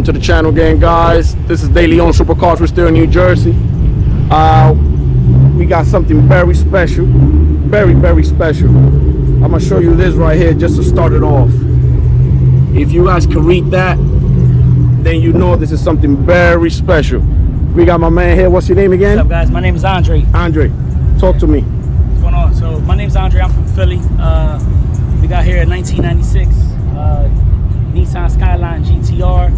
to the channel again, guys. This is Daily on Supercars. We're still in New Jersey. We got something very special, very special. I'm gonna show you this right here just to start it off. If you guys can read that, then you know this is something very special. We got my man here. What's your name again? What's up, guys? My name is Andre. Andre, talk to me. What's going on? So my name's Andre. I'm from Philly. We got here in 1996. Nissan Skyline GTR.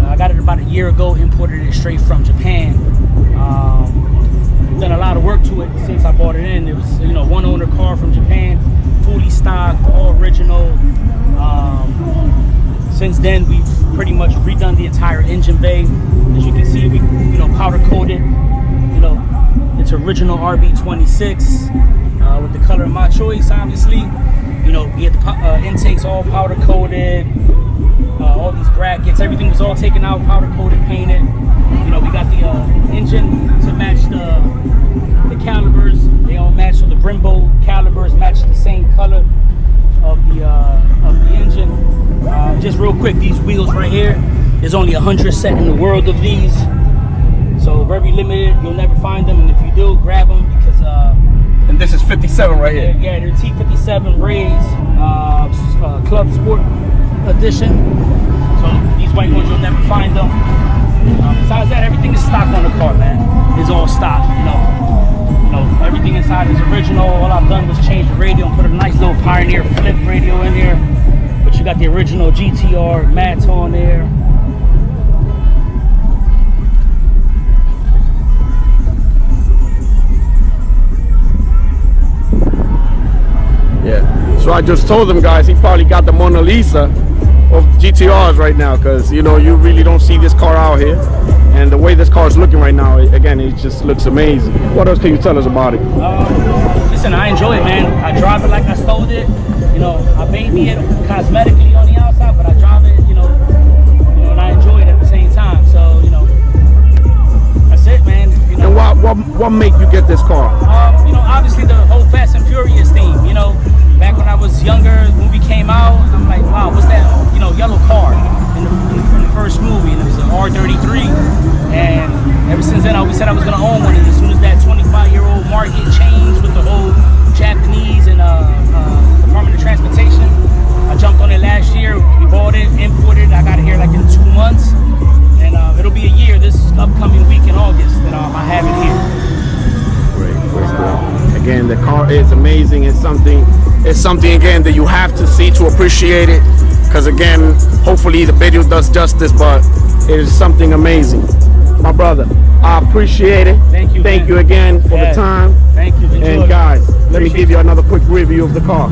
I got it about a year ago. Imported it straight from Japan. Done a lot of work to it since I bought it in. It was, one owner car from Japan, fully stocked, all original. Since then, we've pretty much redone the entire engine bay. As you can see, we powder coated. It's original RB26 with the color of my choice, obviously. We had the intakes all powder coated. All these brackets, everything was all taken out, powder coated, painted. We got the engine to match the calibers. They all match, so the Brembo calibers match the same color of the engine. Just real quick, these wheels right here, there's only 100 set in the world of these, so very limited. You'll never find them, and if you do, grab them because. And this is 57 right here. Yeah, they're T57 Rays Club Sport Edition. So these white ones, you'll never find them. Besides that, everything is stock on the car, man. It's all stock, everything inside is original. All I've done was change the radio and put a nice little Pioneer flip radio in there. But you got the original GTR mats on there. Yeah, so I just told them, guys, he probably got the Mona Lisa of GTRs right now, because you really don't see this car out here, and the way this car is looking right now, again, it just looks amazing. What else can you tell us about it? Listen, I enjoy it, man. I drive it like I stole it. I baby it cosmetically on the outside, but I drive it, and I enjoy it at the same time. So that's it, man. And what made you get this car? Obviously the whole Fast and Furious theme. Back when I was younger, the movie came out, I'm like, wow, what's that, yellow car in the first movie, and it was an R33, and ever since then I always said I was going to own one, and as soon as that 25-year-old market changed with the whole Japanese and Department of Transportation, I jumped on it last year. We bought it, imported it, I got it here like in 2 months, and it'll be a year this upcoming week in August that I have it here. Great. Again, the car is amazing. It's something again that you have to see to appreciate it, because again, hopefully the video does justice, but it is something amazing. My brother, I appreciate it. Thank you again for the time. Thank you. And guys, let me give you another quick review of the car.